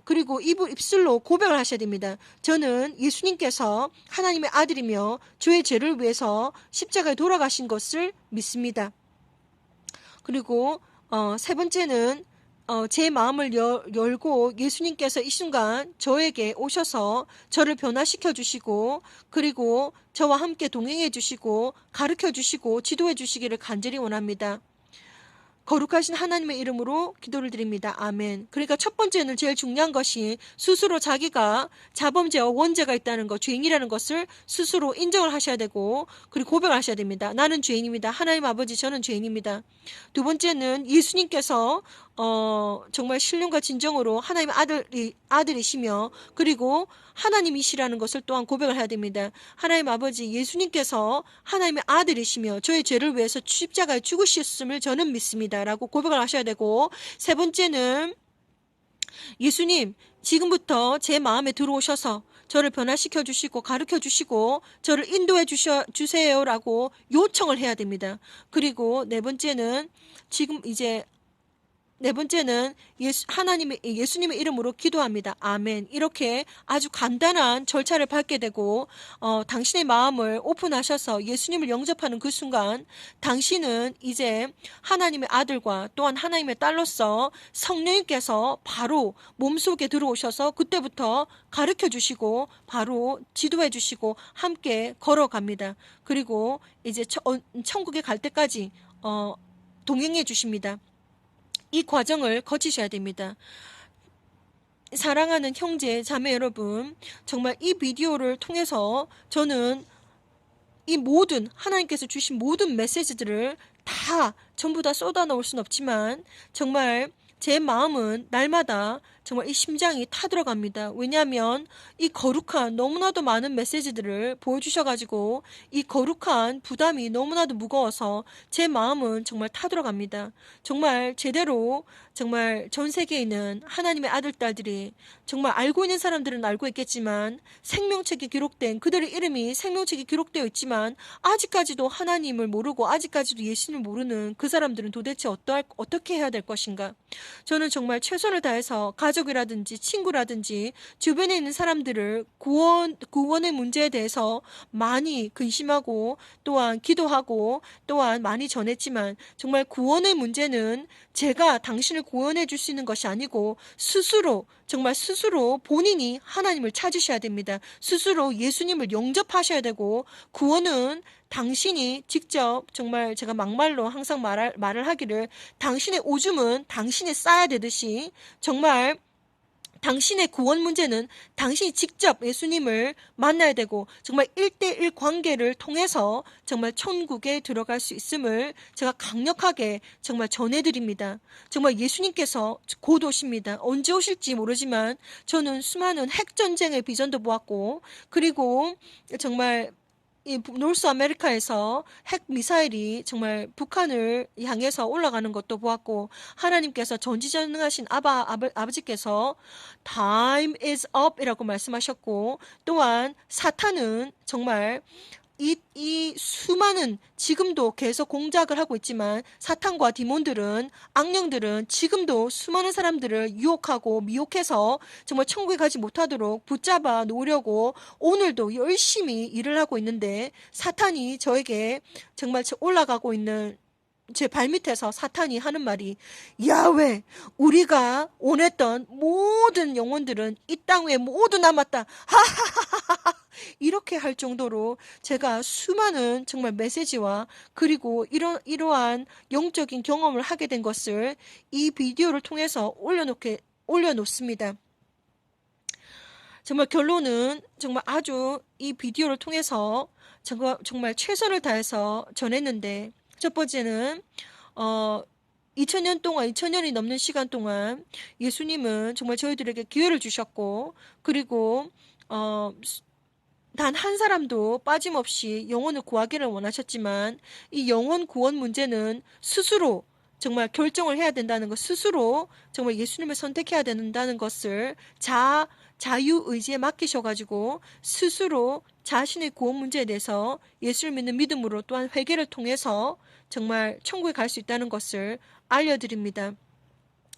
그리고 입술로 고백을 하셔야 됩니다. 저는 예수님께서 하나님의 아들이며 저의 죄를 위해서 십자가에 돌아가신 것을 믿습니다. 그리고 세 번째는 제 마음을 열고 예수님께서 이 순간 저에게 오셔서 저를 변화시켜 주시고, 그리고 저와 함께 동행해 주시고 가르쳐 주시고 지도해 주시기를 간절히 원합니다. 거룩하신 하나님의 이름으로 기도를 드립니다. 아멘. 그러니까 첫 번째는 제일 중요한 것이 스스로 자기가 자범죄와 원죄가 있다는 것, 죄인이라는 것을 스스로 인정을 하셔야 되고, 그리고 고백을 하셔야 됩니다. 나는 죄인입니다. 하나님 아버지, 저는 죄인입니다. 두 번째는 예수님께서 정말 신령과 진정으로 하나님의 아들이시며, 그리고 하나님이시라는 것을 또한 고백을 해야 됩니다. 하나님 아버지, 예수님께서 하나님의 아들이시며 저의 죄를 위해서 십자가에 죽으셨음을 저는 믿습니다. 라고 고백을 하셔야 되고, 세 번째는 예수님, 지금부터 제 마음에 들어오셔서 저를 변화시켜 주시고 가르쳐 주시고 저를 인도해 주세요라고 요청을 해야 됩니다. 그리고 네 번째는 예수님의 이름으로 기도합니다. 아멘. 이렇게 아주 간단한 절차를 밟게 되고, 당신의 마음을 오픈하셔서 예수님을 영접하는 그 순간, 당신은 이제 하나님의 아들과 또한 하나님의 딸로서 성령님께서 바로 몸속에 들어오셔서 그때부터 가르쳐 주시고, 바로 지도해 주시고, 함께 걸어갑니다. 그리고 이제 천국에 갈 때까지, 동행해 주십니다. 이 과정을 거치셔야 됩니다. 사랑하는 형제, 자매 여러분, 정말 이 비디오를 통해서 저는 이 모든 하나님께서 주신 모든 메시지들을 전부 다 쏟아 넣을 순 없지만 정말 제 마음은 날마다 정말 이 심장이 타들어갑니다. 왜냐하면 이 거룩한 너무나도 많은 메시지들을 보여주셔가지고 이 거룩한 부담이 너무나도 무거워서 제 마음은 정말 타들어갑니다. 정말 제대로 정말 전 세계에 있는 하나님의 아들, 딸들이 정말 알고 있는 사람들은 알고 있겠지만 생명책에 기록된 그들의 이름이 생명책에 기록되어 있지만 아직까지도 하나님을 모르고 아직까지도 예수님을 모르는 그 사람들은 도대체 어떻게 해야 될 것인가? 저는 정말 최선을 다해서 가족이라든지 친구라든지 주변에 있는 사람들을 구원의 문제에 대해서 많이 근심하고 또한 기도하고 또한 많이 전했지만 정말 구원의 문제는 제가 당신을 구원해 줄 수 있는 것이 아니고 정말 스스로 본인이 하나님을 찾으셔야 됩니다. 스스로 예수님을 영접하셔야 되고 구원은 당신이 직접 정말 제가 막말로 항상 말을 하기를 당신의 오줌은 당신이 싸야 되듯이 정말 당신의 구원 문제는 당신이 직접 예수님을 만나야 되고 정말 1대1 관계를 통해서 정말 천국에 들어갈 수 있음을 제가 강력하게 정말 전해드립니다. 정말 예수님께서 곧 오십니다. 언제 오실지 모르지만 저는 수많은 핵전쟁의 비전도 보았고 그리고 정말 이 노스 아메리카에서 핵 미사일이 정말 북한을 향해서 올라가는 것도 보았고 하나님께서 전지전능하신 아버지께서 time is up 이라고 말씀하셨고 또한 사탄은 정말 이 수많은 지금도 계속 공작을 하고 있지만 사탄과 디몬들은 악령들은 지금도 수많은 사람들을 유혹하고 미혹해서 정말 천국에 가지 못하도록 붙잡아 놓으려고 오늘도 열심히 일을 하고 있는데 사탄이 저에게 정말 올라가고 있는 제 발밑에서 사탄이 하는 말이 야훼 우리가 원했던 모든 영혼들은 이 땅 위에 모두 남았다. 하하하하하 이렇게 할 정도로 제가 수많은 정말 메시지와 그리고 이러한 영적인 경험을 하게 된 것을 이 비디오를 통해서 올려놓습니다. 정말 결론은 정말 아주 이 비디오를 통해서 정말 최선을 다해서 전했는데 첫 번째는 2000년이 넘는 시간 동안 예수님은 정말 저희들에게 기회를 주셨고 그리고 단 한 사람도 빠짐없이 영혼을 구하기를 원하셨지만 이 영혼 구원 문제는 스스로 정말 결정을 해야 된다는 것, 스스로 정말 예수님을 선택해야 된다는 것을 자유의지에 맡기셔가지고 스스로 자신의 구원 문제에 대해서 예수를 믿는 믿음으로 또한 회개를 통해서 정말 천국에 갈 수 있다는 것을 알려드립니다.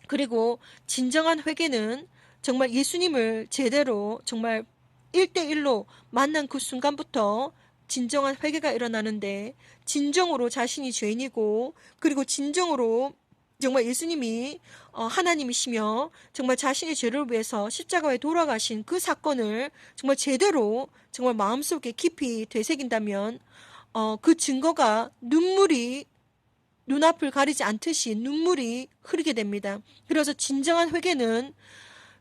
그리고 진정한 회개는 정말 예수님을 제대로 정말 1대1로 만난 그 순간부터 진정한 회개가 일어나는데 진정으로 자신이 죄인이고 그리고 진정으로 정말 예수님이 하나님이시며 정말 자신의 죄를 위해서 십자가에 돌아가신 그 사건을 정말 제대로 정말 마음속에 깊이 되새긴다면 그 증거가 눈물이 눈앞을 가리지 않듯이 눈물이 흐르게 됩니다. 그래서 진정한 회개는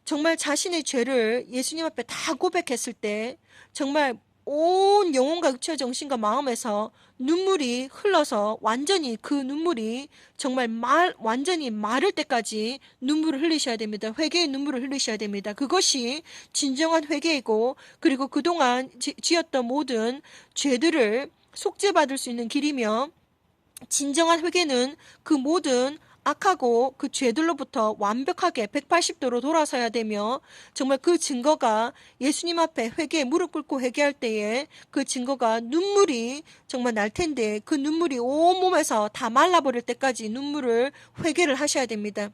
정말 자신의 죄를 예수님 앞에 다 고백했을 때 정말 온 영혼과 육체 정신과 마음에서 눈물이 흘러서 완전히 그 눈물이 정말 완전히 마를 때까지 눈물을 흘리셔야 됩니다. 회개의 눈물을 흘리셔야 됩니다. 그것이 진정한 회개이고, 그리고 그동안 지었던 모든 죄들을 속죄받을 수 있는 길이며, 진정한 회개는 그 모든 악하고 그 죄들로부터 완벽하게 180도로 돌아서야 되며, 정말 그 증거가 예수님 앞에 무릎 꿇고 회개할 때에 그 증거가 눈물이 정말 날 텐데, 그 눈물이 온몸에서 다 말라버릴 때까지 회개를 하셔야 됩니다.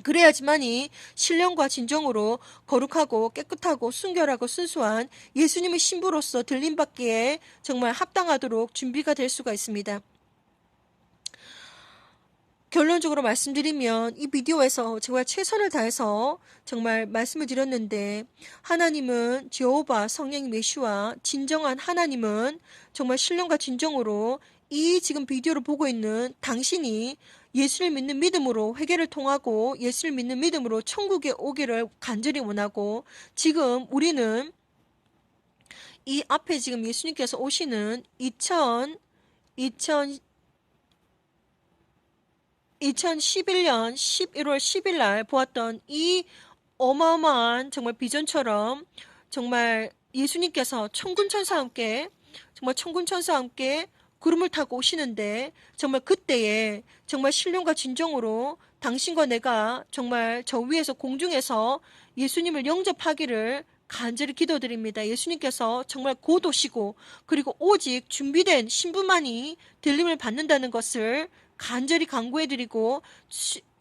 그래야지만이 신령과 진정으로 거룩하고 깨끗하고 순결하고 순수한 예수님의 신부로서 들림받기에 정말 합당하도록 준비가 될 수가 있습니다. 결론적으로 말씀드리면, 이 비디오에서 제가 최선을 다해서 정말 말씀을 드렸는데, 하나님은 여호와 성령 메시아, 진정한 하나님은 정말 신령과 진정으로 이 지금 비디오를 보고 있는 당신이 예수를 믿는 믿음으로 회개를 통하고 예수를 믿는 믿음으로 천국에 오기를 간절히 원하고, 지금 우리는 이 앞에 지금 예수님께서 오시는 2011년 11월 10일 날 보았던 이 어마어마한 정말 비전처럼 정말 예수님께서 천군천사와 함께 구름을 타고 오시는데, 정말 그때에 정말 신령과 진정으로 당신과 내가 정말 저 위에서 공중에서 예수님을 영접하기를 간절히 기도드립니다. 예수님께서 정말 곧 오시고, 그리고 오직 준비된 신부만이 들림을 받는다는 것을 간절히 강구해드리고,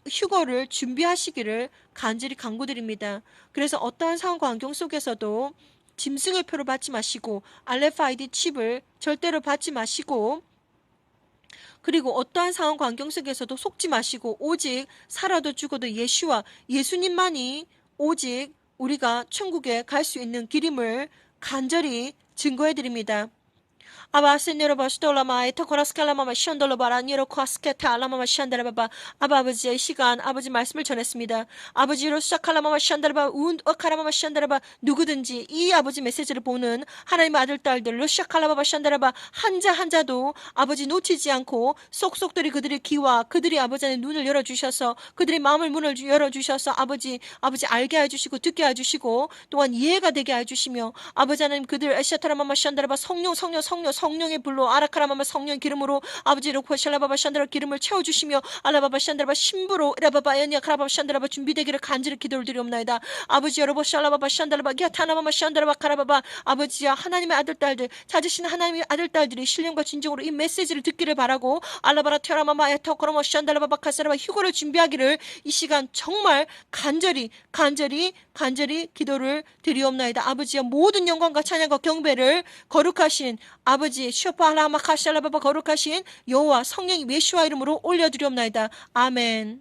휴거를 준비하시기를 간절히 강구드립니다. 그래서 어떠한 상황과 환경 속에서도 짐승의 표를 받지 마시고, RFID 칩을 절대로 받지 마시고, 그리고 어떠한 상황과 환경 속에서도 속지 마시고, 오직 살아도 죽어도 예수님만이 오직 우리가 천국에 갈 수 있는 길임을 간절히 증거해드립니다. 아바 세네로 바스톨라마 에타코라스칼라마마 션돌로바라 니로 코스케타 알라마마 샨다라바바. 아버지의 시간, 아버지 말씀을 전했습니다. 아버지로 시작할라마마 샨다라바 운어카라마마 샨다라바. 누구든지 이 아버지 메시지를 보는 하나님의 아들 딸들로 시작할라마마 샨다라바, 한자 한자도 아버지 놓치지 않고 쏙쏙들이 그들의 귀와 그들이 아버지 안에 눈을 열어주셔서 그들의 마음을 문을 열어주셔서 아버지 알게 해주시고 듣게 해주시고 또한 이해가 되게 해주시며, 아버지 하나님 그들 에샤타라마마 샨다라바 성령의 불로 아라카라마마 성령 기름으로 아버지로 코샬라바바 샨다라 기름을 채워주시며, 알라바바 샨다라바 신부로 라바바 야니아카라바바 샨다라바 준비되기를 간절히 기도를 드리옵나이다. 아버지 여러분 샬라바바 샨다라바 기아타나마마 샨다라바 카라바바. 아버지야, 하나님의 아들 딸들, 찾으신 하나님의 아들 딸들이 신령과 진정으로 이 메시지를 듣기를 바라고, 알라바라 테라마마 에타코라마 샨다라바바 카사라바 휴거를 준비하기를 이 시간 정말 간절히 기도를 드리옵나이다. 아버지야, 모든 영광과 찬양과 경배를 거룩하신 아버지 슈파라마카샬라바바 거룩하신 여호와 성령이 메시아 이름으로 올려드리옵나이다. 아멘.